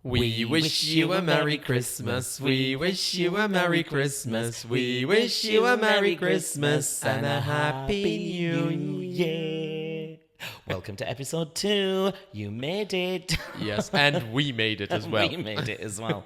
We wish you a Merry Christmas. We wish you a Merry Christmas. We wish you a Merry Christmas and a Happy New Year. Welcome to episode 2. You made it. Yes, and we made it as well. We made it as well.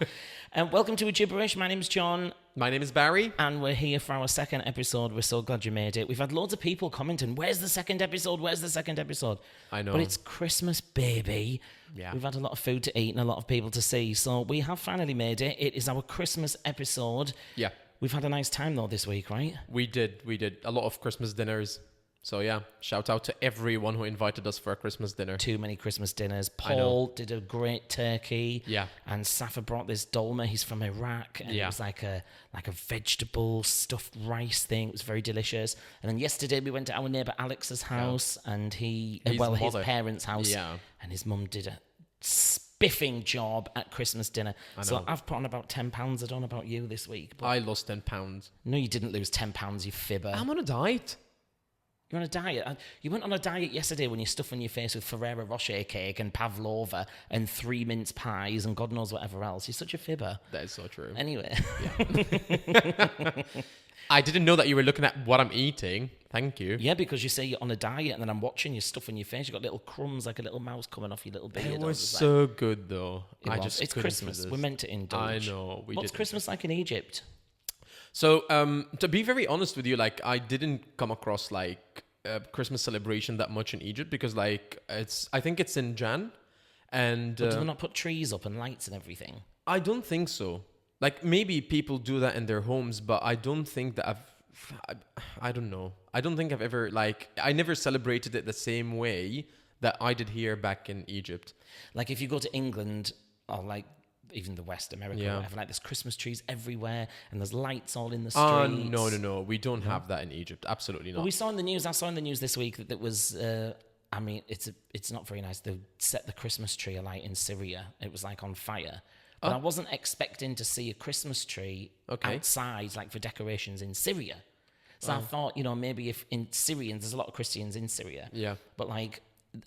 And welcome to A Gibberish. My name's John. My name is Barry. And we're here for our second episode. We're so glad you made it. We've had loads of people commenting, where's the second episode? Where's the second episode? I know. But it's Christmas, baby. Yeah. We've had a lot of food to eat and a lot of people to see. So we have finally made it. It is our Christmas episode. Yeah. We've had a nice time, though, this week, right? We did. A lot of Christmas dinners. So, yeah, shout out to everyone who invited us for a Christmas dinner. Too many Christmas dinners. Paul did a great turkey. Yeah. And Safa brought this dolma. He's from Iraq. And it was like a vegetable stuffed rice thing. It was very delicious. And then yesterday we went to our neighbour Alex's house and his parents' house. Yeah. And his mum did a spiffing job at Christmas dinner. So I've put on about £10. I don't know about you this week. But I lost £10. No, you didn't lose £10, you fibber. I'm on a diet. You're on a diet. You went on a diet yesterday when you're stuffing your face with Ferrero Rocher cake and pavlova and 3 mince pies and God knows whatever else. You're such a fibber. That is so true. Anyway. Yeah. I didn't know that you were looking at what I'm eating. Thank you. Yeah, because you say you're on a diet and then I'm watching you stuffing your face. You've got little crumbs like a little mouse coming off your little beard. It was so good, though. It's Christmas. We're meant to indulge. I know. What's Christmas like in Egypt? So, to be very honest with you, I didn't come across a Christmas celebration that much in Egypt because I think it's in Jan, and But do they not put trees up and lights and everything? I don't think so. Maybe people do that in their homes, but I don't think that I don't know. I don't think I've ever I never celebrated it the same way that I did here back in Egypt. If you go to England or even the West America, or whatever, there's Christmas trees everywhere and there's lights all in the streets. No. We don't have that in Egypt. Absolutely not. Well, I saw in the news this week that was, it's not very nice. They set the Christmas tree alight in Syria. It was on fire. But I wasn't expecting to see a Christmas tree outside, for decorations in Syria. So I thought, maybe if in Syrians, there's a lot of Christians in Syria. Yeah. But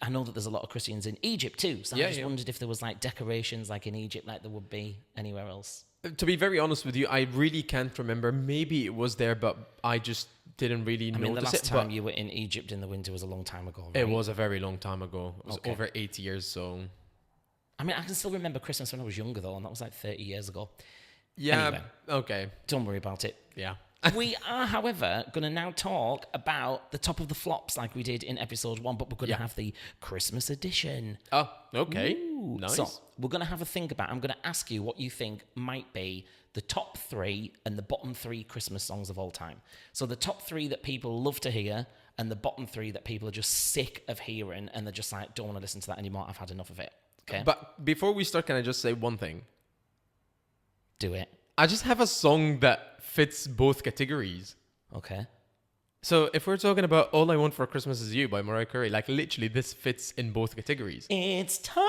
I know that there's a lot of Christians in Egypt too. So I just wondered if there was decorations in Egypt like there would be anywhere else. To be very honest with you, I really can't remember. Maybe it was there, but I just didn't really notice it. The last time you were in Egypt in the winter was a long time ago, right? It was a very long time ago. It was over 8 years, so... I can still remember Christmas when I was younger, though, and that was 30 years ago. Yeah, anyway, okay. Don't worry about it. Yeah. We are, however, going to now talk about the top of the flops like we did in episode 1, but we're going to have the Christmas edition. Oh, okay. Ooh. Nice. So we're going to have a think about, I'm going to ask you what you think might be the top 3 and the bottom 3 Christmas songs of all time. So the top 3 that people love to hear and the bottom 3 that people are just sick of hearing and they're just don't want to listen to that anymore. I've had enough of it. Okay. But before we start, can I just say one thing? Do it. I just have a song that fits both categories. Okay. So if we're talking about All I Want for Christmas Is You by Mariah Carey, literally this fits in both categories. It's time.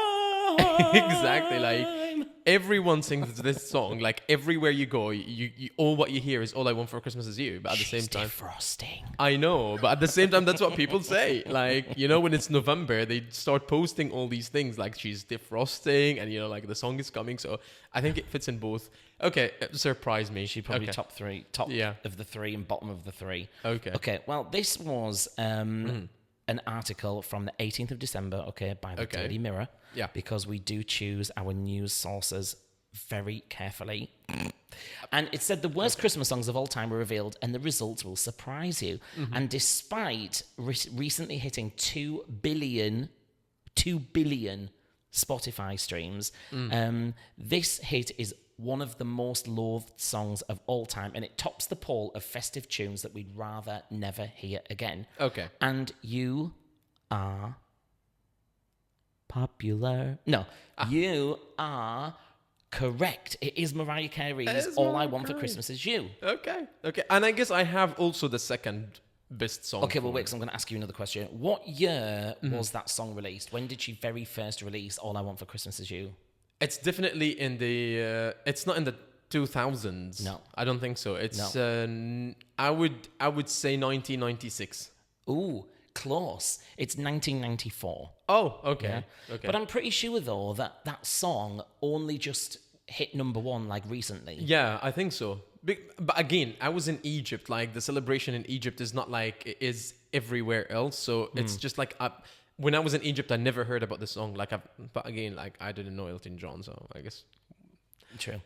Exactly. Everyone sings this song. Everywhere you go, you all what you hear is All I Want for Christmas Is You. But at the same time, defrosting. I know, but at the same time, that's what people say. When it's November, they start posting all these things she's defrosting and, the song is coming. So I think it fits in both. Okay, surprise me. She probably top of the 3 and bottom of the 3. Okay, well, this was an article from the 18th of December, by the Daily Mirror. Yeah. Because we do choose our news sources very carefully. And it said the worst Christmas songs of all time were revealed and the results will surprise you. Mm-hmm. And despite recently hitting 2 billion Spotify streams, this hit is one of the most loathed songs of all time, and it tops the poll of festive tunes that we'd rather never hear again. Okay. And you are popular. No, you are correct. It is Mariah Carey's All I Want for Christmas Is You. Okay. And I guess I have also the second best song. Okay, well, wait, because I'm going to ask you another question. What year was that song released? When did she very first release All I Want for Christmas Is You? It's definitely in the... it's not in the 2000s. No. I don't think so. It's... I would say 1996. Ooh, close. It's 1994. Oh, okay. Yeah? Okay. But I'm pretty sure, though, that song only just hit number one, like, recently. Yeah, I think so. But again, I was in Egypt. Like the celebration in Egypt is not like it is everywhere else. So it's just like when I was in Egypt, I never heard about this song. But again, like I didn't know Elton John, so I guess True.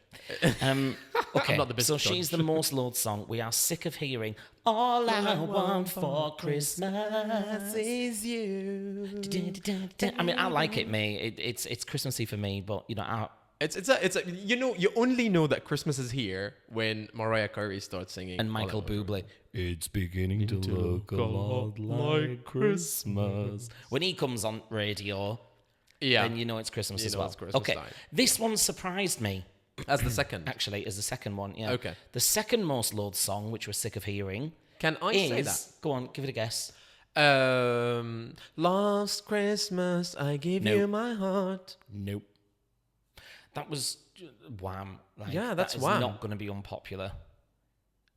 Okay, not the best so judge. she's the most loved song. We are sick of hearing all I want for Christmas is you. I mean, I like it, mate. It's Christmassy for me, but you know, it's a you only know that Christmas is here when Mariah Carey starts singing and Michael All I Want Bublé. It's beginning to look a lot like Christmas. When he comes on radio, then you know it's Christmas as well. It's Christmas Okay, time. this one surprised me. As the second. Actually, as the second one, yeah. Okay. The second most loved song, which we're sick of hearing, Can I say that? Go on, give it a guess. Last Christmas I gave Nope. you my heart. Nope. That was Wham. Like, Yeah, that's that is Wham. not going to be unpopular.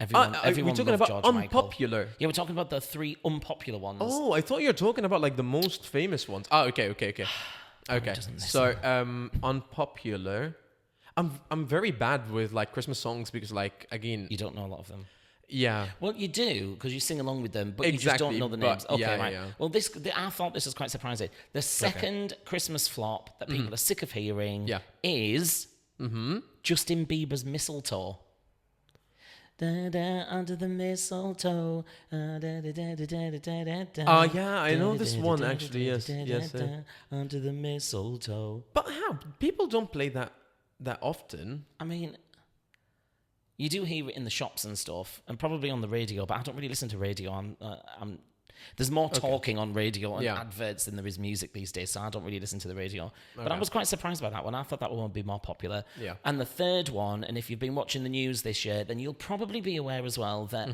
Everyone we're talking loved about George Michael. unpopular. Yeah, we're talking about the three unpopular ones. Oh, I thought you were talking about like the most famous ones. Oh, okay. Okay. doesn't listen. So, unpopular. I'm very bad with like Christmas songs because like again, You don't know a lot of them. yeah. Well, you do, because you sing along with them, but you just don't Exactly, know the but names. Okay, yeah, right. yeah. Well, I thought this was quite surprising. The second Christmas flop that people are sick of hearing Yeah. is Justin Bieber's Mistletoe. Da, da, under the mistletoe. Da, da, da, da, da, da, da, da, Oh, yeah, I know da, this da, one, da, da, actually, da, yes, da, yes, da, da, under the mistletoe. But how people don't play that often? I mean, you do hear it in the shops and stuff, and probably on the radio, but I don't really listen to radio. There's more talking on radio and adverts than there is music these days, so I don't really listen to the radio. But I was quite surprised by that one. I thought that one would be more popular. Yeah. And the third one, and if you've been watching the news this year, then you'll probably be aware as well that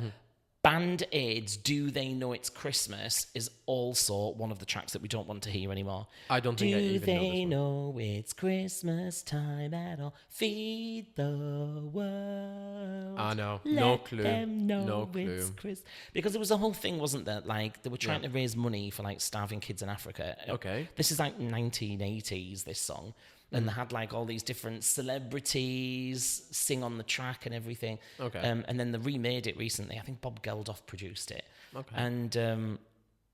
Band-Aid's Do They Know It's Christmas is also one of the tracks that we don't want to hear anymore. I don't think I even know Do this they one. know it's Christmas time at all? Feed the world. Ah, no. Let No clue. them know No clue. it's Christmas. Because it was a whole thing, wasn't there? Like, they were trying to raise money for, like, starving kids in Africa. Okay. This is, like, 1980s, this song. And they had, like, all these different celebrities sing on the track and everything. Okay. And then they remade it recently. I think Bob Geldof produced it. Okay. And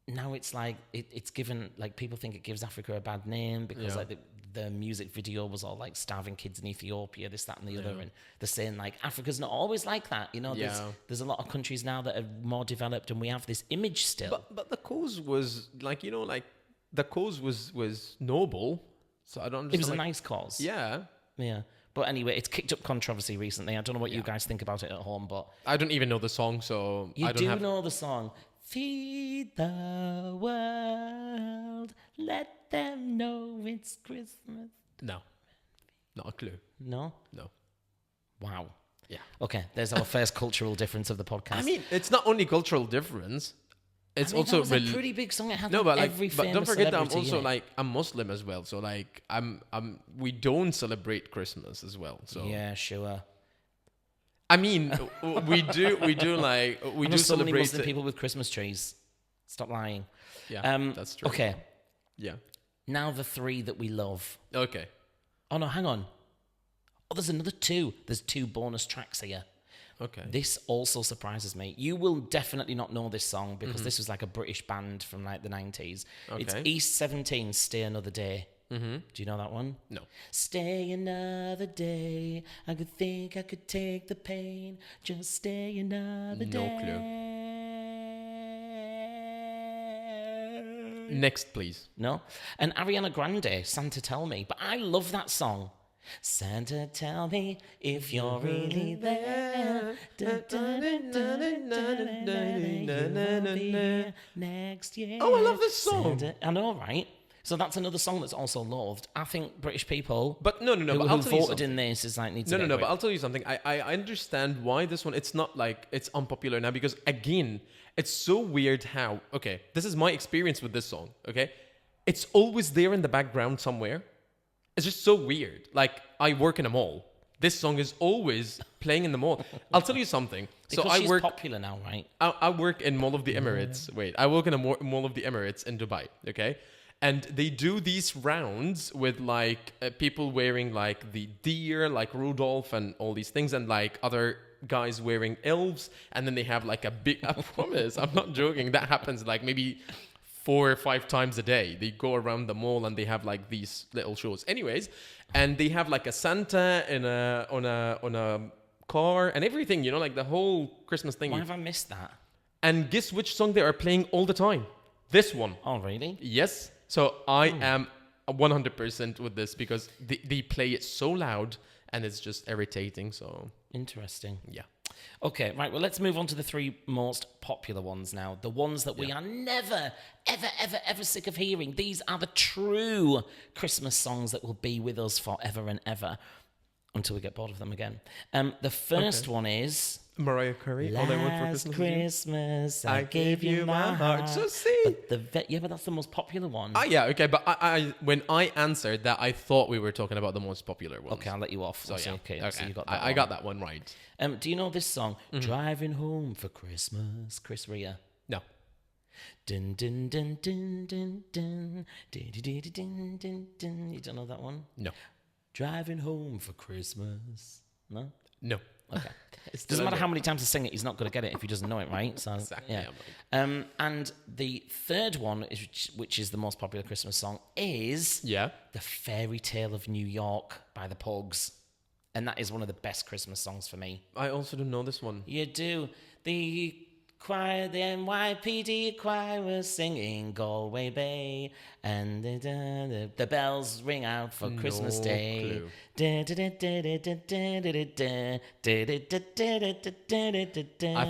now it's like, it's given, like, people think it gives Africa a bad name because, like, the music video was all, like, starving kids in Ethiopia, this, that, and the other. And they're saying, like, Africa's not always like that. You know, there's a lot of countries now that are more developed and we have this image still. But the cause was like, the cause was noble. So I don't understand. It was a nice cause. Yeah. Yeah. But anyway, it's kicked up controversy recently. I don't know what you guys think about it at home, but I don't even know the song, so you I don't have. know the song. Feed the world, let them know it's Christmas. No. Not a clue. No? No. Wow. Yeah. Okay, there's our first cultural difference of the podcast. I mean, it's not only cultural difference. It's that also was a pretty big song. It had no, but like, every but don't famous forget that I'm celebrity also in it. like I'm Muslim as well. So like we don't celebrate Christmas as well. So Yeah, sure. I mean, we do like we I do know so many celebrate Muslim it. people with Christmas trees. Stop lying. Yeah, that's true. Okay, Yeah. now the three that we love. Okay. Oh no, hang on. Oh, there's another two. There's two bonus tracks here. Okay. This also surprises me. You will definitely not know this song because this was like a British band from like the 90s. It's Okay. East 17, Stay Another Day. Do you know that one? No. Stay another day. I could think I could take the pain. Just stay another No day. Next, please. No? And Ariana Grande, Santa Tell Me. But I love that song. Santa, tell me if you're really there. Next year. Oh, I love this song. Santa, I know, right? So that's another song that's also loved. I think British people But no. who, But who I'll tell you voted something. in this is like need to No, get no, no. a But grip. I'll tell you something. I understand why this one. It's not like it's unpopular now because again, it's so weird how. Okay, this is my experience with this song. Okay, it's always there in the background somewhere. It's just so weird. Like I work in a mall, This song is always playing in the mall. I'll tell you something. Because I she's work. popular now, right? I work in Mall of the Emirates. Wait, I work in a Mall of the Emirates in Dubai. Okay, and they do these rounds with like people wearing like the deer, like Rudolph, and all these things, and like other guys wearing elves, and then they have like a big. I promise, I'm not joking. That happens like maybe 4 or 5 times a day. They go around the mall and they have like these little shows. Anyways, and they have like a Santa in on a car and everything, you know, like the whole Christmas thing. Why have I missed that? And guess which song they are playing all the time? This one. Oh, really? Yes. So I am 100% with this because they play it so loud and it's just irritating. So Interesting. yeah. Okay, right. Well, let's move on to the 3 most popular ones now. The ones that we are never, ever, ever, ever sick of hearing. These are the true Christmas songs that will be with us forever and ever until we get bored of them again. The first one is Mariah Carey. All I Want for Last Christmas. Christmas, I gave you my heart. So see. But but that's the most popular one. Yeah, okay, but I when I answered that, I thought we were talking about the most popular ones. Okay, I'll let you off. So yeah, Okay, okay. so you got that I got that one right. Do you know this song? Driving Home for Christmas, Chris Rea. No. Dun dun dun dun dun dun dun dun dun dun dun. You don't know that one? No. Driving Home for Christmas. No? No. Okay. It's Doesn't matter still how many times I sing it, he's not going to get it if he doesn't know it, right? So, Exactly, yeah. yeah, And the third one, which is the most popular Christmas song, is Yeah. The Fairy Tale of New York by the Pogues. And that is one of the best Christmas songs for me. I also don't know this one. You do. The choir, the NYPD choir was singing Galway Bay, and the bells ring out for Christmas Day. I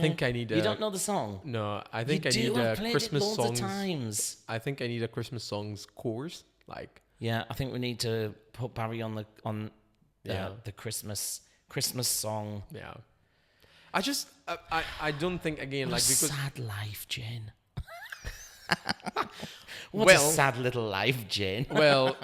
think I need a... You don't know the song? No, I think You I do. need I've a played Christmas it loads songs. of times. I think I need a Christmas songs course. Like, Yeah, I think we need to put Barry on Yeah. the Christmas song. yeah. I just, I don't think, again, What like, a because... sad life, Jen. What Well- a sad little life, Jen. Well,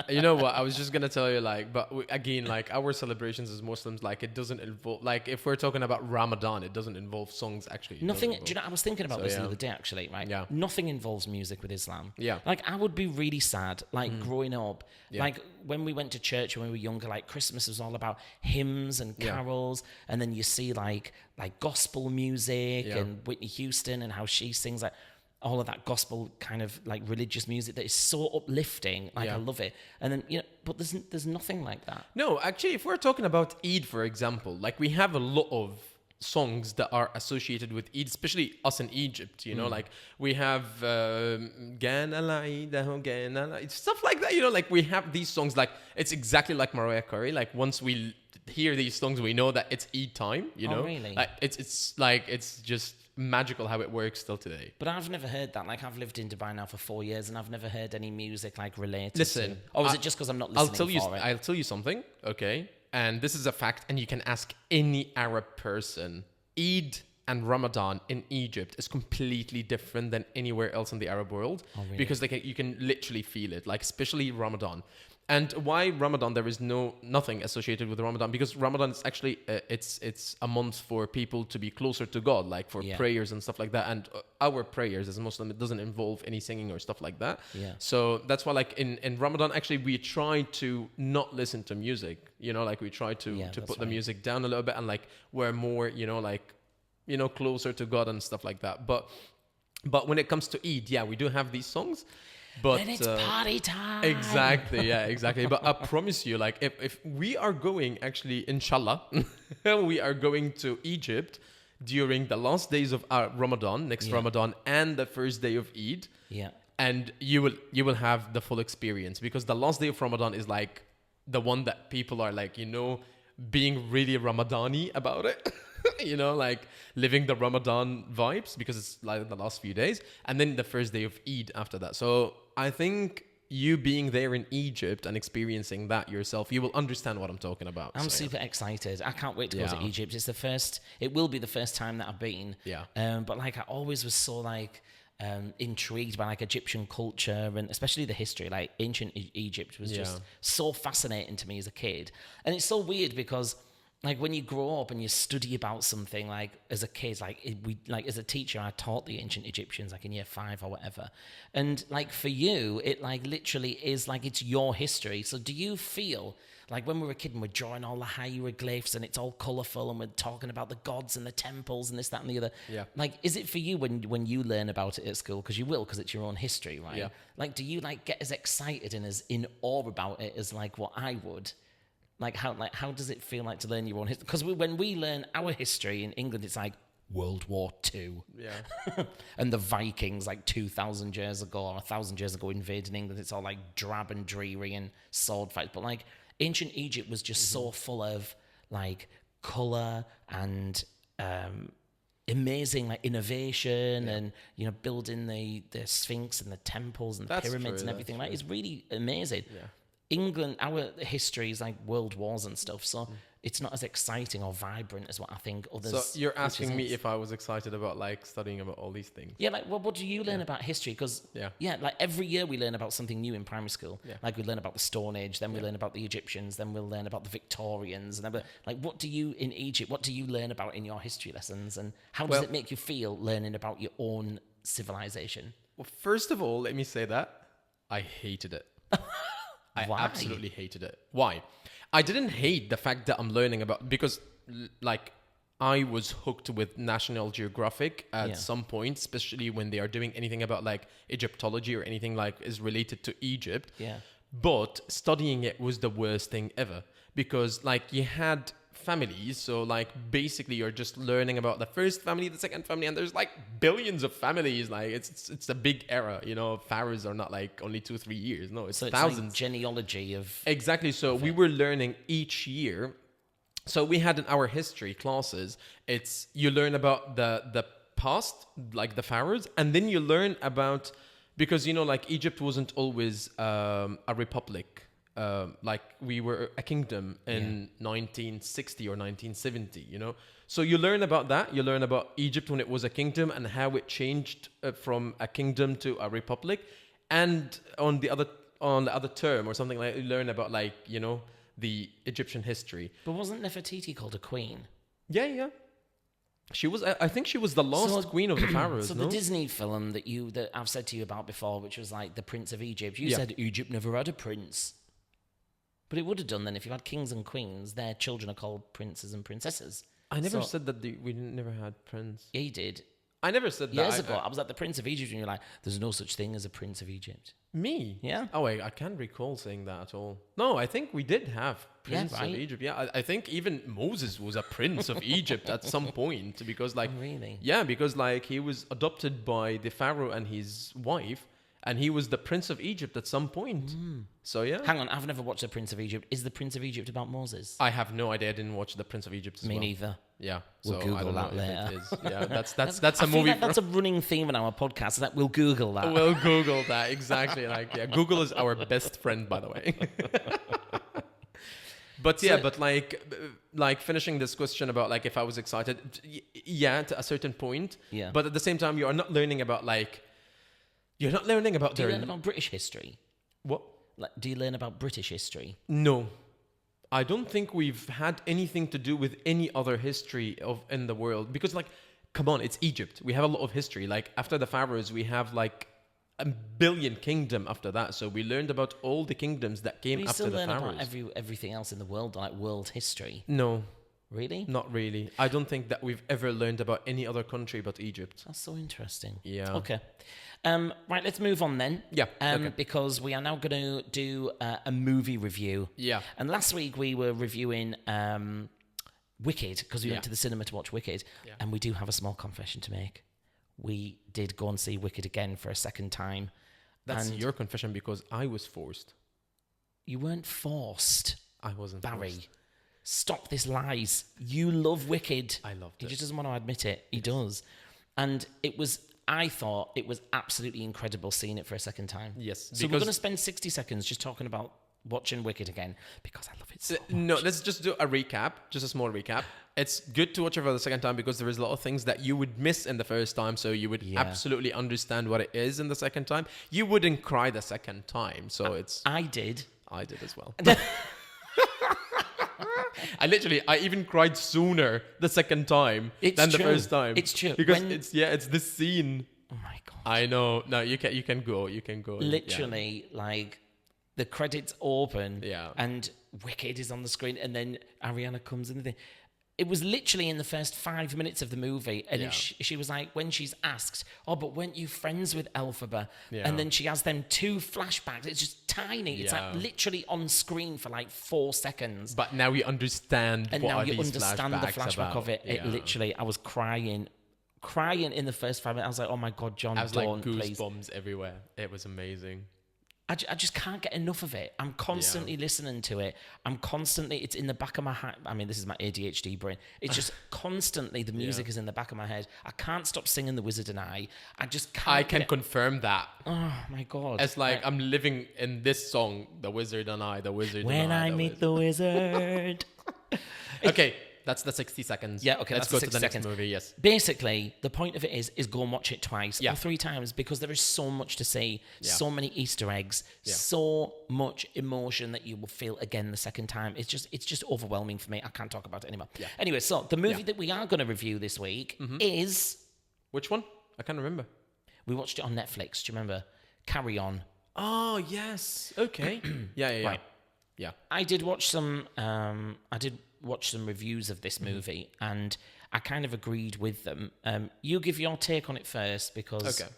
you know what? I was just gonna tell you, like, but again, like our celebrations as Muslims, like it doesn't involve, like if we're talking about Ramadan, it doesn't involve songs. Actually, It Nothing. doesn't Do you know? I was thinking about So, this yeah. the other day, actually. Right? Yeah. Nothing involves music with Islam. Yeah. Like I would be really sad, like growing up, Yeah. like when we went to church when we were younger. Like Christmas was all about hymns and Yeah. carols, and then you see like gospel music Yeah. and Whitney Houston and how she sings like all of that gospel kind of like religious music that is so uplifting. Like Yeah. I love it. And then but there's nothing like that. No, actually, if we're talking about Eid, for example, like we have a lot of songs that are associated with Eid, especially us in Egypt, you know, like we have Gana la Eid, Gana la Eid, stuff like that, you know, like we have these songs, like it's exactly like Mariah Carey. Like once we hear these songs, we know that it's Eid time, you Oh, know? really? Like it's like, it's just magical how it works still today. But I've never heard that. Like I've lived in Dubai now for 4 years, and I've never heard any music like related. Listen, to... or is it just because I'm not listening I'll tell you something, okay? And this is a fact, and you can ask any Arab person. Eid and Ramadan in Egypt is completely different than anywhere else in the Arab world. Oh, really? Because like you can literally feel it, like especially Ramadan. And why Ramadan? There is nothing associated with Ramadan, because Ramadan is actually it's a month for people to be closer to God, like for Yeah. prayers and stuff like that. And our prayers as a Muslim, it doesn't involve any singing or stuff like that. Yeah. So that's why, like in Ramadan, actually we try to not listen to music. You know, like we try to that's put the right. music down a little bit, and like we're more, closer to God and stuff like that. But when it comes to Eid, yeah, we do have these songs. But Then it's party time. exactly, yeah, exactly. But I promise you, like, if we are going, actually, inshallah, we are going to Egypt during the last days of our Ramadan, next Ramadan, and the first day of Eid. Yeah. And you will have the full experience, because the last day of Ramadan is like the one that people are like, being really Ramadani about it. Like living the Ramadan vibes, because it's like the last few days, and then the first day of Eid after that. So I think you being there in Egypt and experiencing that yourself, you will understand what I'm talking about. I'm So, super excited. I can't wait to go to Yeah. Egypt. It will be the first time that I've been. Yeah. But like I always was so like intrigued by like Egyptian culture and especially the history. Like ancient Egypt was just so fascinating to me as a kid, and it's so weird because like when you grow up and you study about something, like as a kid, like as a teacher, I taught the ancient Egyptians like in year 5 or whatever, and like for you, it like literally is like it's your history. So do you feel like when we were a kid and we're drawing all the hieroglyphs and it's all colourful and we're talking about the gods and the temples and this, that, and the other. Yeah. Like, is it for you when you learn about it at school? Because you will, because it's your own history, right? Yeah. Like, do you like get as excited and as in awe about it as like what I would? Like how does it feel like to learn your own history? Because when we learn our history in England, it's like World War II. Yeah. And the Vikings like 2,000 years ago or 1,000 years ago invaded England. It's all like drab and dreary and sword fights. But like ancient Egypt was just so full of like color and amazing like innovation and building the Sphinx and the temples and the pyramids and everything. Like it's really amazing. Yeah. England, our history is like world wars and stuff, so it's not as exciting or vibrant as what I think others. So you're asking me if I was excited about like studying about all these things? Yeah, like what do you learn about history? Because like every year we learn about something new in primary school. Yeah. Like we learn about the Stone Age, then we learn about the Egyptians, then we'll learn about the Victorians, and then like what do you in Egypt? What do you learn about in your history lessons, and how does it make you feel learning about your own civilization? Well, first of all, let me say that I hated it. I absolutely hated it. Why? I didn't hate the fact that I'm learning about, because like I was hooked with National Geographic at some point, especially when they are doing anything about like Egyptology or anything like is related to Egypt. Yeah. But studying it was the worst thing ever, because like you had families, so like basically you're just learning about the first family, the second family, and there's like billions of families. Like it's a big era, pharaohs are not like only 2-3 years, no, it's thousands. Like genealogy of exactly. So we were learning each year. So we had in our history classes, it's you learn about the past, like the pharaohs, and then you learn about, because like Egypt wasn't always a republic. Like we were a kingdom in 1960 or 1970, So you learn about that. You learn about Egypt when it was a kingdom and how it changed from a kingdom to a republic. And on the other term or something like, you learn about like, the Egyptian history. But wasn't Nefertiti called a queen? Yeah. She was. I think she was the last queen of the pharaohs. So the Disney film that I've said to you about before, which was like the Prince of Egypt. You said Egypt never had a prince. But it would have done then if you had kings and queens. Their children are called princes and princesses. I never said that we never had prince. Yeah, you did. I never said that. Years ago, I was like the Prince of Egypt, and you're like, there's no such thing as a Prince of Egypt. Me? Yeah. Oh, wait, I can't recall saying that at all. No, I think we did have Prince of Egypt. Yeah, I think even Moses was a Prince of Egypt at some point, because like... Oh, really? Yeah, because like he was adopted by the pharaoh and his wife, and he was the Prince of Egypt at some point. So yeah. Hang on, I've never watched The Prince of Egypt. Is The Prince of Egypt about Moses? I have no idea. I didn't watch The Prince of Egypt as well. Me neither. Yeah. We'll Google that later. It is. Yeah, that's a movie. I feel like that's a running theme in our podcast, is that we'll Google that. We'll Google that, exactly. Like, yeah, Google is our best friend, by the way. But yeah, but like finishing this question about like if I was excited, yeah, to a certain point. Yeah. But at the same time, you are not learning about like, you're not learning about Do you learn about British history? What? Like, do you learn about British history? No. I don't think we've had anything to do with any other history in the world, because like, come on, it's Egypt. We have a lot of history. Like after the pharaohs, we have like a billion kingdom after that. So we learned about all the kingdoms that came after the pharaohs. You still learn about everything else in the world, like world history. No. Really? Not really. I don't think that we've ever learned about any other country but Egypt. That's so interesting. Yeah. Okay. Right, let's move on then. Yeah. Okay. Because we are now going to do a movie review. Yeah. And last week we were reviewing Wicked, because we went to the cinema to watch Wicked. Yeah. And we do have a small confession to make. We did go and see Wicked again for a second time. That's your confession, because I was forced. You weren't forced. I wasn't Barry. Forced. Stop this lies. You love Wicked. I loved it. He just doesn't want to admit it. He does. And I thought it was absolutely incredible seeing it for a second time. Yes. So we're going to spend 60 seconds just talking about watching Wicked again because I love it so much. No, let's just do a recap, just a small recap. It's good to watch it for the second time because there is a lot of things that you would miss in the first time, so you would absolutely understand what it is in the second time. You wouldn't cry the second time, so it's... I did. I did as well. I even cried sooner the second time than the first time. It's true. Because it's this scene. Oh my God. I know. No, you can go. Literally, like, the credits open Yeah. and Wicked is on the screen and then Ariana comes in the thing. It was literally in the first 5 minutes of the movie, and she was like, when she's asked, "Oh, but weren't you friends with Elphaba?" Yeah. And then she has them 2 flashbacks. It's just tiny. It's like literally on screen for like 4 seconds. But now you understand And what now are you these understand the flashbacks flashback about. of it. It literally, I was crying in the first 5 minutes. I was like, "Oh my God, John, I was don't, like please." goosebumps everywhere. It was amazing. I just can't get enough of it. I'm constantly listening to it. It's in the back of my head. I mean, this is my ADHD brain. It's just constantly, the music is in the back of my head. I can't stop singing The Wizard and I just can't. I can confirm that. Oh my God. It's like I'm living in this song, The Wizard and I, The Wizard when and I. I meet the wizard. Okay, that's the 60 seconds. Yeah, okay, Let's that's go the to the 60 next seconds. movie, yes. Basically, the point of it is go and watch it twice Yeah. or 3 times because there is so much to see, Yeah. so many Easter eggs, so much emotion that you will feel again the second time. It's just overwhelming for me. I can't talk about it anymore. Yeah. Anyway, so the movie that we are going to review this week is... Which one? I can't remember. We watched it on Netflix. Do you remember? Carry On. Oh, yes. Okay. Yeah. Right. Yeah. I did watch some reviews of this movie, and I kind of agreed with them. You give your take on it first because Okay.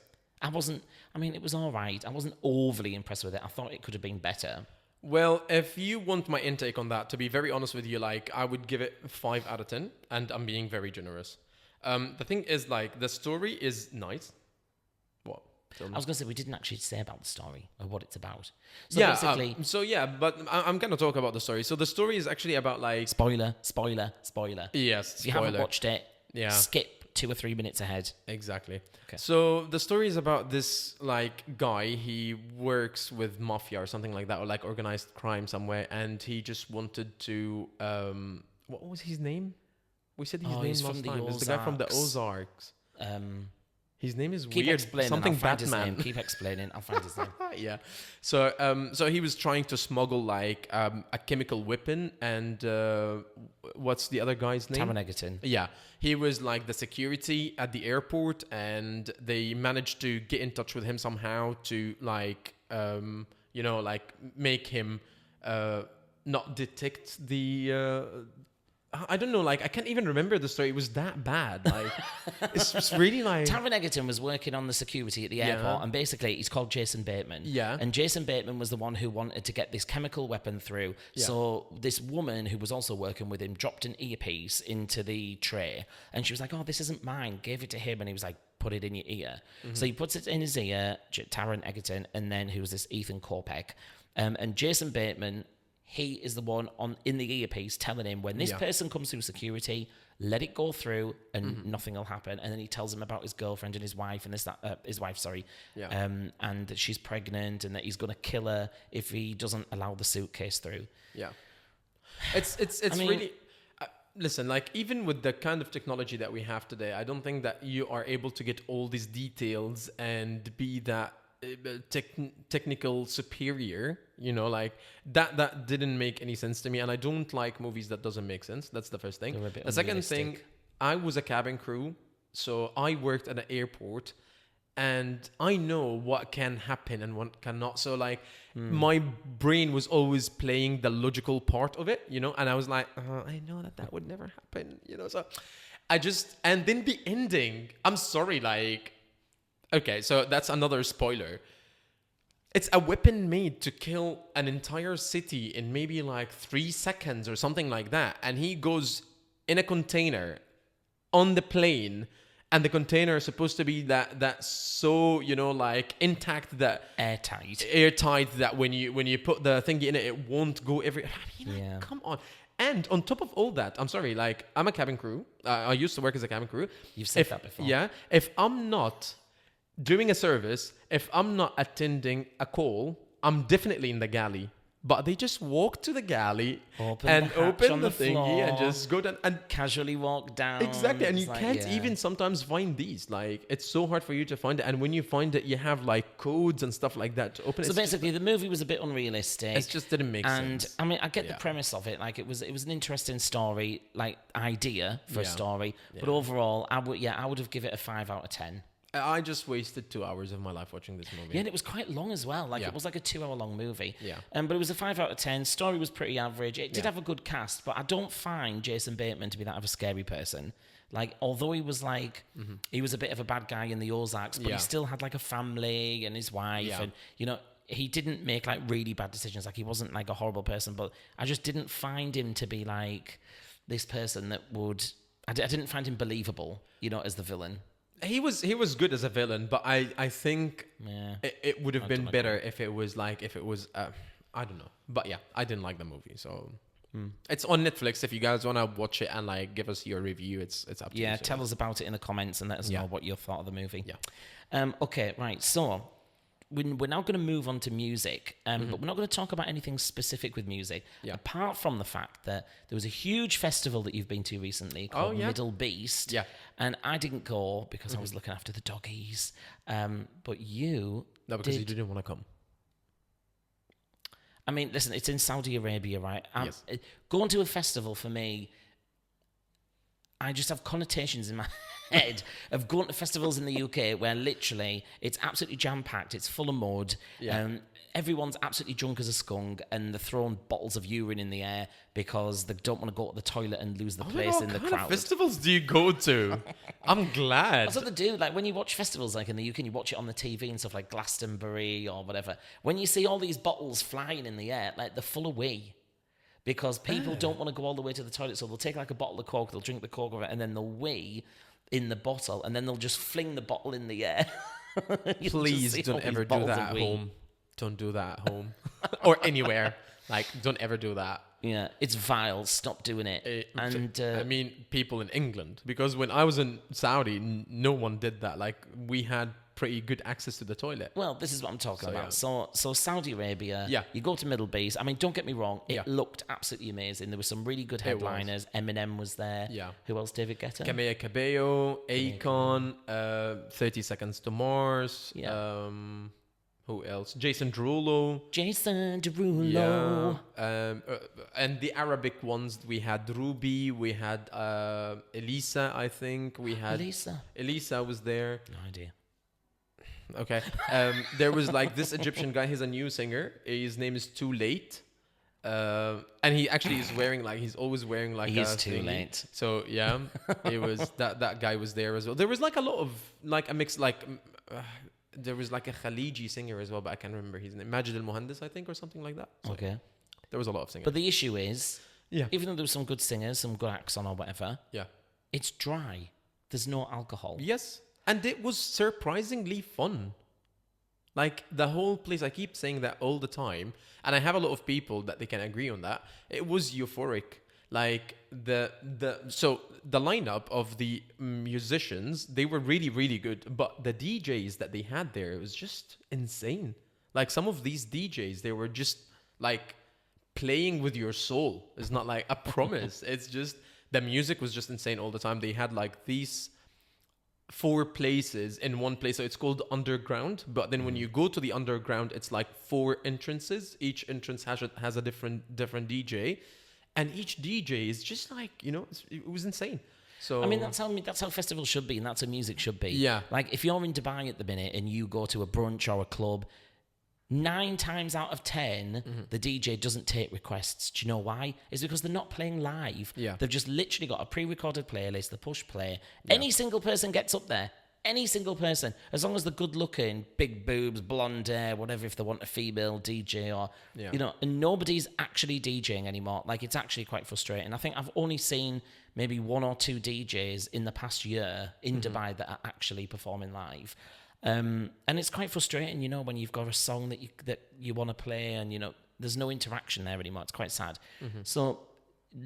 it was all right. I wasn't overly impressed with it. I thought it could have been better. Well, if you want my intake on that, to be very honest with you, like, I would give it 5 out of 10, and I'm being very generous. The thing is, like, the story is nice. What? I was going to say, we didn't actually say about the story or what it's about. So Yeah, basically... but I'm going to talk about the story. So the story is actually about, like... Spoiler. Yes, If you haven't watched it, Yeah. skip 2 or 3 minutes ahead. Exactly. Okay. So the story is about this, like, guy. He works with mafia or something like that, or like organized crime somewhere, and he just wanted to what was his name? We said his name he's last from the time. It's the guy from the Ozarks. Ozarks. His name is Keep weird. explaining. Something I'll find his Batman. name. Keep explaining. I'll find his name. Yeah. So he was trying to smuggle, like, a chemical weapon, and what's the other guy's name? Taron Egerton. Yeah, he was like the security at the airport, and they managed to get in touch with him somehow to, like, like, make him not detect the. I don't know, like, I can't even remember the story. It was that bad. Like, it's really like... Taron Egerton was working on the security at the airport, and basically he's called Jason Bateman. Yeah. And Jason Bateman was the one who wanted to get this chemical weapon through. Yeah. So this woman who was also working with him dropped an earpiece into the tray, and she was like, "Oh, this isn't mine." Gave it to him, and he was like, "Put it in your ear." So he puts it in his ear, Taron Egerton, and then who was this Ethan Kopek. And Jason Bateman... He is the one in the earpiece telling him when this person comes through security, let it go through and nothing will happen. And then he tells him about his girlfriend and his wife and and that she's pregnant and that he's going to kill her if he doesn't allow the suitcase through. Yeah, it's really. Listen, like, even with the kind of technology that we have today, I don't think that you are able to get all these details and be that technical superior, like that didn't make any sense to me, and I don't like movies that doesn't make sense. That's the first thing. The second thing, I was a cabin crew, so I worked at an airport, and I know what can happen and what cannot. So, like, my brain was always playing the logical part of it, and I was like, I know that would never happen, so and then the ending, I'm sorry, like, okay, so that's another spoiler. It's a weapon made to kill an entire city in maybe like 3 seconds or something like that. And he goes in a container on the plane, and the container is supposed to be that so, like, intact, that airtight that when you put the thingy in it, it won't go every... I mean, like, come on. And on top of all that, I'm sorry, like, I'm a cabin crew. I used to work as a cabin crew. You've said that before. Yeah. If I'm not doing a service, if I'm not attending a call, I'm definitely in the galley. but they just walk to the galley Open and the hatch open on the the thingy and floor. just go down. And Casually walk down. exactly, and you It's like, can't yeah. even sometimes find these. Like, it's so hard for you to find it. And when you find it, you have like codes and stuff like that to open. So basically, the movie was a bit unrealistic. It just didn't make and sense. I mean, I get the premise of it. Like, it was an interesting story, like idea for a story. But overall, I would have given it a 5 out of 10. I just wasted 2 hours of my life watching this movie. Yeah, and it was quite long as well. Like, it was like a 2-hour-long movie. Yeah. But it was a 5 out of 10. Story was pretty average. It did have a good cast, but I don't find Jason Bateman to be that of a scary person. Like, although he was like, he was a bit of a bad guy in the Ozarks, but he still had like a family and his wife, and he didn't make like really bad decisions. Like, he wasn't like a horrible person, but I just didn't find him to be like this person that would. I didn't find him believable, as the villain. He was good as a villain, but I think it would have been better if it was I don't know. But yeah, I didn't like the movie, so it's on Netflix. If you guys want to watch it and like give us your review, it's up to you. Yeah, tell us about it in the comments and let us know what you thought of the movie. Yeah. Okay, right. So we're now going to move on to music, but we're not going to talk about anything specific with music, apart from the fact that there was a huge festival that you've been to recently called Middle Beast, and I didn't go because I was looking after the doggies, but you... No, because you didn't want to come. I mean, listen, it's in Saudi Arabia, right? Yes. Going to a festival for me, I just have connotations in my head of going to festivals in the UK where literally it's absolutely jam-packed, it's full of mud, everyone's absolutely drunk as a skunk, and they're throwing bottles of urine in the air because they don't want to go to the toilet and lose the place in the crowd. What kind of festivals do you go to? I'm glad. That's what they do. Like, when you watch festivals like in the UK and you watch it on the TV and stuff like Glastonbury or whatever, when you see all these bottles flying in the air, like, they're full of wee. Because people don't want to go all the way to the toilet, so they'll take like a bottle of Coke, they'll drink the Coke of it, and then they'll wee in the bottle, and then they'll just fling the bottle in the air. Please don't ever do that at home. Don't do that at home. Or anywhere. Like, don't ever do that. Yeah, it's vile. Stop doing it. I mean, people in England. Because when I was in Saudi, no one did that. Like, we had pretty good access to the toilet. Well, this is what I'm talking about. Yeah. So Saudi Arabia, you go to Middle Beast. I mean, don't get me wrong. It looked absolutely amazing. There were some really good headliners. Eminem was there. Yeah. Who else? David Guetta? Camila Cabello, Akon, 30 Seconds to Mars. Yeah. Who else? Jason Derulo. Yeah. And the Arabic ones, we had Ruby, we had Elisa, I think. We had Elisa was there. No idea. Okay. There was like this Egyptian guy, he's a new singer. His name is Too Late. And he actually is wearing like, he's always wearing like he is too late. So yeah, it was that guy was there as well. There was like a lot of like a mix, like there was like a Khaliji singer as well, but I can't remember his name. Majid al-Muhandis, I think, or something like that. So okay. There was a lot of singers. But the issue is, even though there was some good singers, some good acts on or whatever, it's dry. There's no alcohol. Yes. And it was surprisingly fun. Like, the whole place, I keep saying that all the time, and I have a lot of people that they can agree on that. It was euphoric. Like, so the lineup of the musicians, they were really, really good. But the DJs that they had there, it was just insane. Like, some of these DJs, they were just, like, playing with your soul. It's not like a promise. It's just, the music was just insane all the time. They had, like, these 4 places in one place, so it's called underground, but then when you go to the underground, it's like 4 entrances. Each entrance has a different DJ, and each DJ is just like, it was insane. So I mean, that's how festivals should be, and that's how music should be. Yeah. Like, if you're in Dubai at the minute and you go to a brunch or a club, 9 times out of 10, the DJ doesn't take requests. Do you know why? It's because they're not playing live. Yeah. They've just literally got a pre-recorded playlist, they push play. Yeah. Any single person gets up there. Any single person. As long as they're good looking, big boobs, blonde hair, whatever, if they want a female DJ or, and nobody's actually DJing anymore. Like, it's actually quite frustrating. I think I've only seen maybe 1 or 2 DJs in the past year in Dubai that are actually performing live. And it's quite frustrating, when you've got a song that you want to play and, there's no interaction there anymore. It's quite sad. So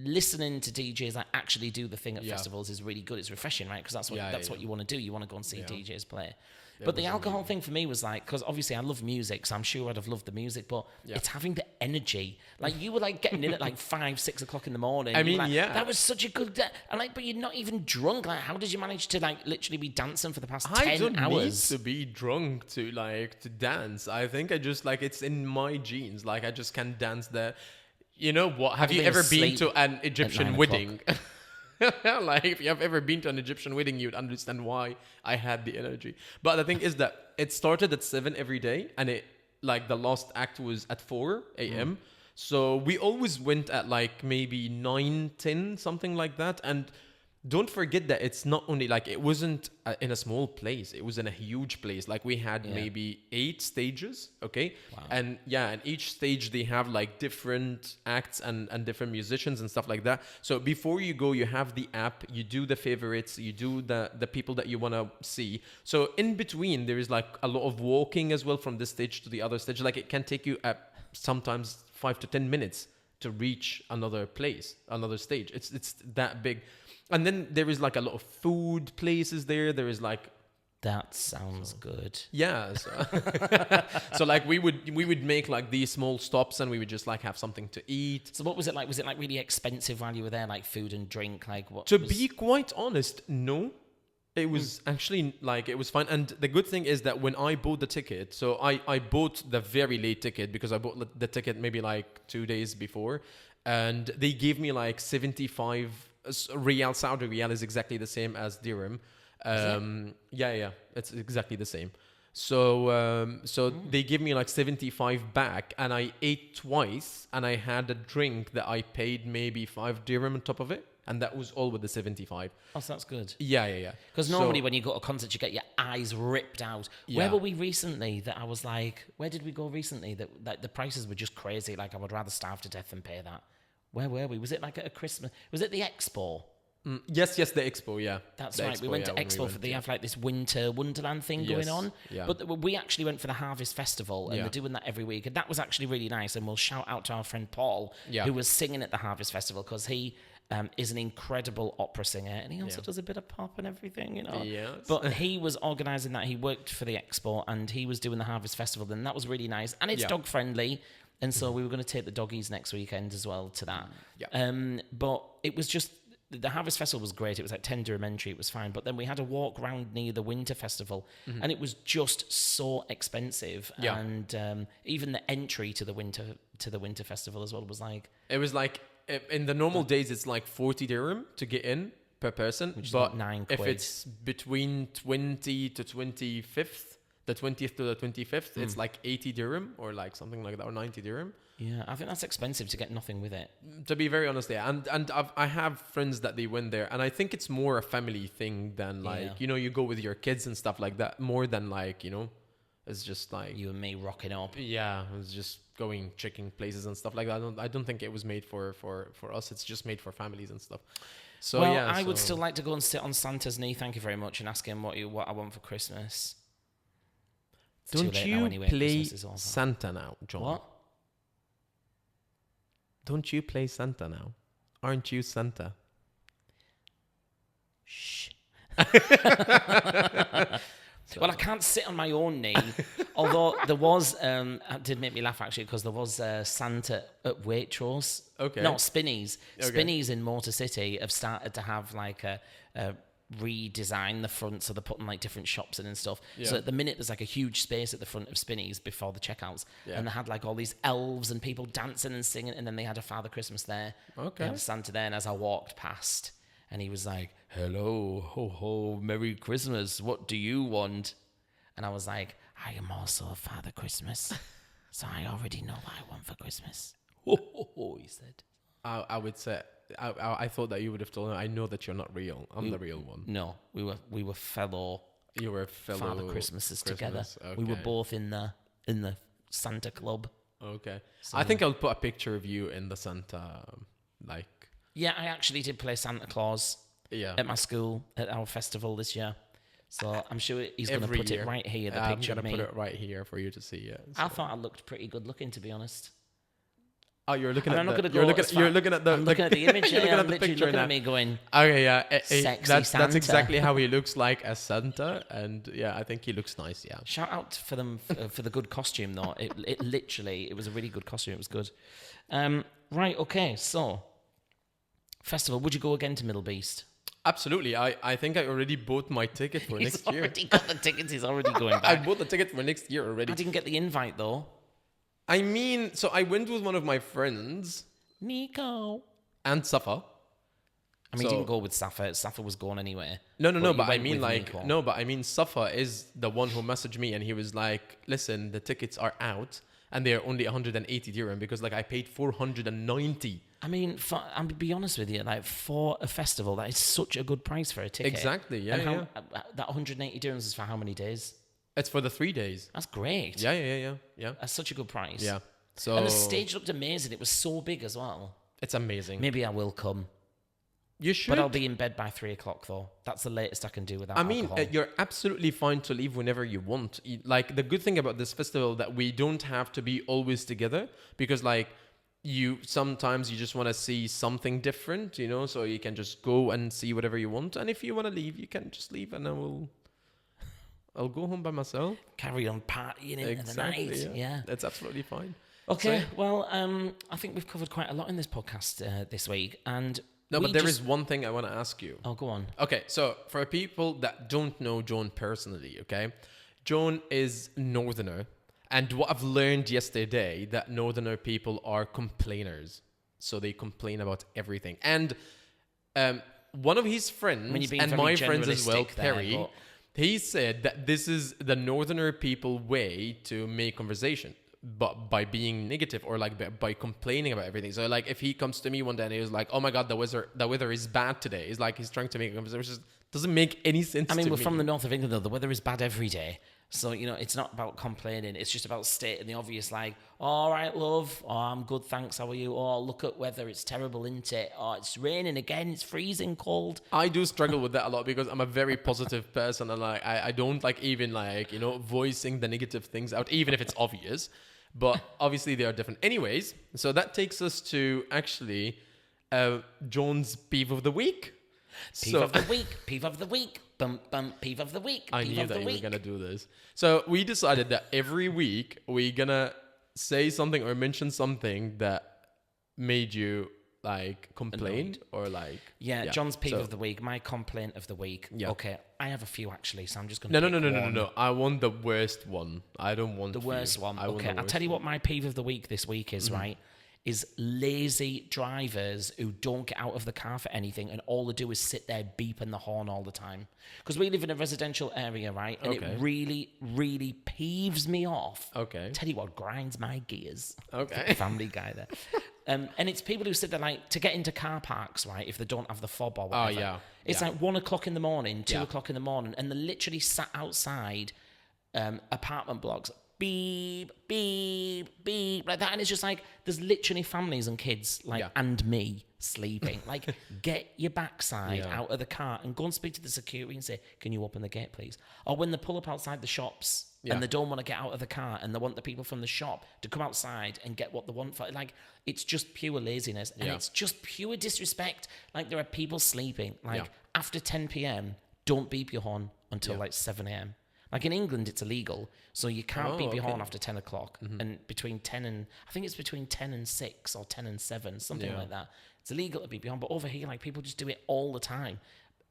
listening to DJs that actually do the thing at festivals is really good. It's refreshing, right? Because that's what you want to do. You want to go and see DJs play. But the alcohol thing for me was like, because obviously I love music, so I'm sure I'd have loved the music, but it's having the energy. Like, you were like getting in at like 5, 6 o'clock in the morning. I mean, like, yeah. That was such a good day. And like, but you're not even drunk. Like, how did you manage to like literally be dancing for the past 10 I don't hours? need to be drunk to like to dance. I think I just like it's in my genes. Like I just can dance there. You know what? Have you ever been to an Egyptian wedding? Like if you have ever been to an Egyptian wedding, you'd understand why I had the energy. But the thing is that it started at 7 every day, and it like the last act was at 4 a.m. So we always went at like maybe 9, 10, something like that. And don't forget that it's not only like it wasn't in a small place, it was in a huge place. Like we had maybe 8 stages, okay? Wow. And and each stage they have like different acts and different musicians and stuff like that. So before you go, you have the app, you do the favorites, you do the people that you want to see. So in between there is like a lot of walking as well from this stage to the other stage. Like it can take you sometimes 5 to 10 minutes to reach another place, another stage. It's that big. And then there is like a lot of food places there. There is like That sounds good. yeah. So like we would make like these small stops, and we would just like have something to eat. So what was it like? Was it like really expensive while you were there, like food and drink? Like what? To be quite honest, no. It was actually like it was fine. And the good thing is that when I bought the ticket, so I bought the very late ticket because I bought the ticket maybe like 2 days before, and they gave me like 75 Riyal. Saudi Riyal is exactly the same as dirham. Yeah, it's exactly the same. So they give me like 75 back, and I ate twice, and I had a drink that I paid maybe 5 dirham on top of it, and that was all with the 75. Oh, so that's good. Yeah. Because normally when you go to a concert, you get your eyes ripped out. Yeah. Where were we recently that I was like, where did we go recently that the prices were just crazy? Like I would rather starve to death than pay that. Where were we? Was it like at a Christmas? Was it the Expo? Yes, the Expo, yeah. That's the right. We went to Expo for they have like this winter wonderland thing going on. Yeah. But we actually went for the Harvest Festival, and Yeah. they're doing that every week, and that was actually really nice. And we'll shout out to our friend Paul, Yeah. who was singing at the Harvest Festival, because he is an incredible opera singer, and he also does a bit of pop and everything, you know. Yes. But he was organising that. He worked for the Expo, and he was doing the Harvest Festival, and that was really nice. And it's dog friendly. And so we were going to take the doggies next weekend as well to that. Yeah. But it was just, the Harvest Festival was great. It was like 10 dirham entry. It was fine. But then we had a walk round near the Winter Festival, and it was just so expensive. Yeah. And even the entry to the Winter Festival as well was like, It was like in the normal days it's like 40 dirham to get in per person, which is but like 9 if quid. it's between 20 to 25th, the 20th to the 25th, it's like 80 dirham or like something like that, or 90 dirham. Yeah, I think that's expensive to get nothing with it. To be very honest, yeah. And I have friends that they went there, and I think it's more a family thing than like, you know, you go with your kids and stuff like that, more than like, you know, it's just like You and me rocking up. yeah, it's just going checking places and stuff like that. I don't think it was made for us. It's just made for families and stuff. So Well, yeah, I would still like to go and sit on Santa's knee, thank you very much, and ask him what I want for Christmas. It's too Don't late you now anyway, play Christmas is over. Santa now, John? What? Don't you play Santa now? Aren't you Santa? Shh. Well, I can't sit on my own knee. Although there was, it did make me laugh actually, because there was Santa at Waitrose. Okay. No, Spinneys. Okay. Spinneys in Motor City have started to have like a redesign the front, so they're putting like different shops in and stuff. Yeah. So at the minute there's like a huge space at the front of Spinneys before the checkouts, and they had like all these elves and people dancing and singing, and then they had a Father Christmas there. Okay. They had Santa there, and as I walked past, and he was like, "Hello, ho ho, Merry Christmas. What do you want?" And I was like, "I am also a Father Christmas, so I already know what I want for Christmas." Ho ho ho, he said. I would say I thought that you would have told him. I know that you're not real. I'm the real one. No, we were fellow You were fellow Father Christmases together. Okay. We were both in the Santa Club. Okay. I think I'll put a picture of you in the Santa, like. Yeah, I actually did play Santa Claus at my school at our festival this year. So I'm sure he's going to put it right here, the picture of me. I'm going to put it right here for you to see, yeah. I thought I looked pretty good looking, to be honest. Oh, you're looking And at I'm not the. going to You're go looking. as far. You're looking at the. I'm looking at the image. You're looking I'm at the literally picture looking now. at me going, Okay, yeah, sexy that's Santa. exactly how he looks like as Santa, and yeah, I think he looks nice. Yeah. shout out for them for the good costume, though. It literally, it was a really good costume. It was good. Right, okay, so, festival, would you go again to Middle Beast? Absolutely. I think I already bought my ticket for He's next year. already got the tickets. He's already going back. I bought the ticket for next year already. I didn't get the invite, though. I mean, so I went with one of my friends Nico. and Safa. I mean, didn't go with Safa. Safa was gone anyway. No, you but I went mean with like Nico. no, but I mean Safa is the one who messaged me and he was like, "Listen, the tickets are out and they are only 180 dirham because like I paid 490." I mean, I'm be honest with you, like for a festival, that is such a good price for a ticket. Exactly. Yeah, and that 180 dirhams is for how many days? It's for the 3 days. That's great. Yeah. That's such a good price. Yeah. So And the stage looked amazing. It was so big as well. it's amazing. Maybe I will come. You should. But I'll be in bed by 3 o'clock, though. That's the latest I can do without I mean, alcohol. you're absolutely fine to leave whenever you want. Like the good thing about this festival that we don't have to be always together because like sometimes you just want to see something different, you know, so you can just go and see whatever you want. And if you want to leave, you can just leave and I'll go home by myself. Carry on partying into the night. Yeah. That's absolutely fine. Okay, So- well, I think we've covered quite a lot in this podcast this week. And No, we but there is just- one thing I want to ask you. Oh, go on. Okay, so for people that don't know Joan personally, okay, Joan is Northerner, and what I've learned yesterday that Northerner people are complainers, so they complain about everything. And one of his friends You're being and very my friends as well, generalistic there, Perry, but- he said that this is the Northerner people way to make conversation. But by being negative or like by complaining about everything. So like if he comes to me one day and he was like, "Oh my god, the weather is bad today," it's like he's trying to make a conversation. It just doesn't make any sense. I mean, to we're me. from the north of England, though. The weather is bad every day. So, it's not about complaining. It's just about stating the obvious, like, all right, love. Oh, I'm good, thanks. How are you? Oh, look at weather. It's terrible, isn't it? Oh, it's raining again. It's freezing cold. I do struggle with that a lot because I'm a very positive person and like I don't like even like, voicing the negative things out, even if it's obvious. But obviously they are different. Anyways, so that takes us to actually Joan's peeve of the week. Peeve of the week. Peeve of the week. Bum, bum, peeve of the week. I peeve knew of that the you were week. going to do this. So we decided that every week we're going to say something or mention something that made you like complain or like... Yeah, John's peeve of the week. My complaint of the week. Yeah. Okay, I have a few actually, so I'm just going to No. I want the worst one. I don't want The worst one. I want Okay, the I'll worst tell you one. what my peeve of the week this week is, right? Is lazy drivers who don't get out of the car for anything and all they do is sit there beeping the horn all the time. Because we live in a residential area, right? And Okay. it really, really peeves me off. Okay. Tell you what, grinds my gears. Okay. Family guy there. And it's people who sit there like to get into car parks, right? If they don't have the fob or whatever. yeah. It's Yeah. like 1 o'clock in the morning, 2 Yeah. o'clock in the morning, and they're literally sat outside apartment blocks, beep, beep, beep, like that. And it's just like, there's literally families and kids, like, Yeah. and me sleeping. Like, get your backside Yeah. out of the car and go and speak to the security and say, can you open the gate, please? Or when they pull up outside the shops and they don't want to get out of the car and they want the people from the shop to come outside and get what they want for, like, it's just pure laziness and Yeah. it's just pure disrespect. Like, there are people sleeping, like, Yeah. after 10 p.m., don't beep your horn until like 7 a.m. Like in England, it's illegal, so you can't beep your horn after 10 o'clock. And between 10 and, I think it's between 10 and 6 or 10 and 7, something like that. It's illegal to beep your horn, but over here, like, people just do it all the time.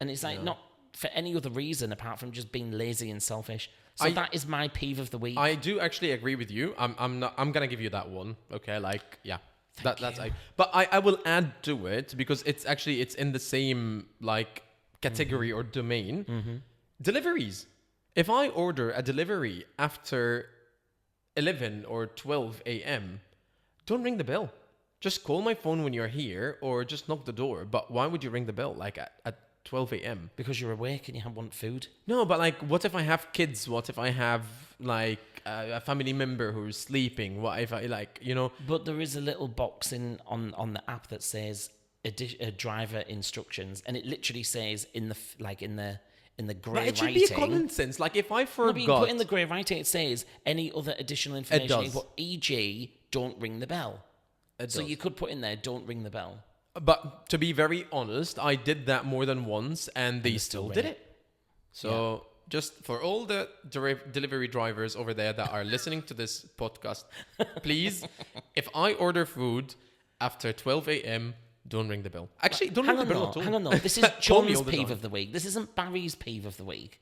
And it's like not for any other reason apart from just being lazy and selfish. So that is my peeve of the week. I do actually agree with you. I'm gonna give you that one. Okay, like yeah. That's but I will add to it because it's in the same like category or domain. Deliveries. If I order a delivery after 11 or 12 a.m., don't ring the bell. Just call my phone when you're here or just knock the door. But why would you ring the bell like at 12 a.m.? Because you're awake and you want food. No, but like, what if I have kids? What if I have like a family member who's sleeping? What if I like, But there is a little box on the app that says driver instructions, and it literally says in the grey But it should writing. be common sense. Like if I No, forgot, but you put in the grey writing, it says any other additional information. does. But e.g., don't ring the bell. So you could put in there, don't ring the bell. But to be very honest, I did that more than once, and they still did it. So just for all the delivery drivers over there that are listening to this podcast, please, if I order food after 12 a.m., don't ring the bell. Actually, don't ring the bell at all. Hang on, no. This is John's peeve of the week. This isn't Barry's peeve of the week.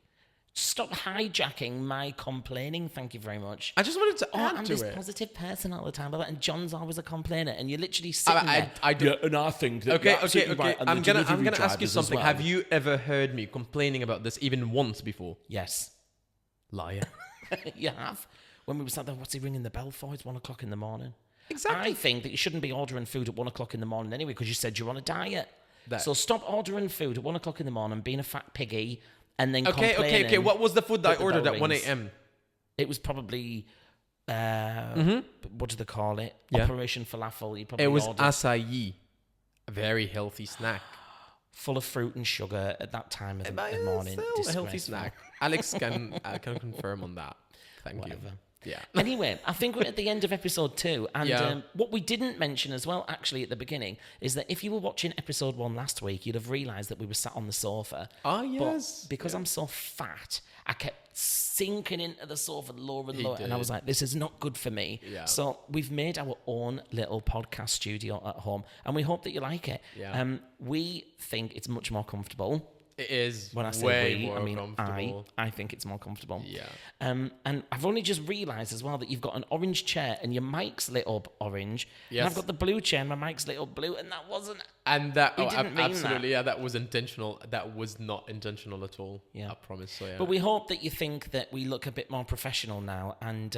Stop hijacking my complaining. Thank you very much. I just wanted to add I'm to this it. positive person all the time, and John's always a complainer, and you're literally sitting there. I do. Yeah, and I think that Okay. right, and I'm the gonna delivery ask you drivers as something. well. Have you ever heard me complaining about this even once before? Yes. Liar. You have. When we were sat there, what's he ringing the bell for? It's 1 o'clock in the morning. Exactly. I think that you shouldn't be ordering food at 1 o'clock in the morning anyway, because you said you're on a diet. That- So stop ordering food at 1 o'clock in the morning, being a fat piggy, and then complaining. Okay. What was the food that I the ordered bell at 1 rings. a.m.? It was probably, what do they call it? Yeah. Operation Falafel. You probably It was ordered acai. A very healthy snack. full of fruit and sugar at that time of the morning. Still a healthy Disgraceful. snack. Alex can confirm on that. Thank Whatever. you. Yeah. Anyway, I think we're at the end of episode 2. And Yeah. what we didn't mention as well, actually, at the beginning, is that if you were watching episode 1 last week, you'd have realised that we were sat on the sofa. Ah, yes. But because I'm so fat, I kept sinking into the sofa lower and He lower. And I did. was like, this is not good for me. Yeah. So we've made our own little podcast studio at home. And we hope that you like it. Yeah. We think it's much more comfortable. It is When I say way we, more I mean comfortable. I think it's more comfortable. Yeah. And I've only just realised as well that you've got an orange chair and your mic's lit up orange. And Yes. I've got the blue chair and my mic's lit up blue, and that wasn't. And that, We didn't mean that. absolutely, yeah, that was intentional. That was not intentional at all. Yeah. I promise. So, yeah. But we hope that you think that we look a bit more professional now, and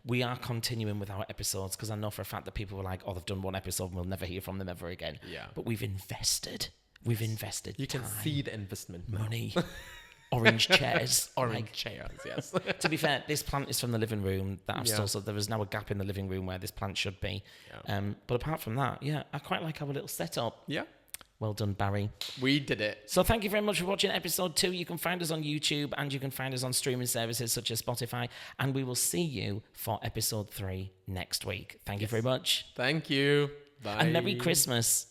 we are continuing with our episodes, because I know for a fact that people were like, "Oh, they've done one episode and we'll never hear from them ever again." Yeah. But we've invested. We've invested. You can time, see the investment. money, orange chairs, Orange chairs, yes. To be fair, this plant is from the living room that I've Yeah. still, so there is now a gap in the living room where this plant should be. Yeah. But apart from that, yeah, I quite like our little setup. Yeah. Well done, Barry. We did it. So thank you very much for watching episode 2. You can find us on YouTube, and you can find us on streaming services such as Spotify, and we will see you for episode 3 next week. Thank you very much. Thank you. Bye. And Merry Christmas.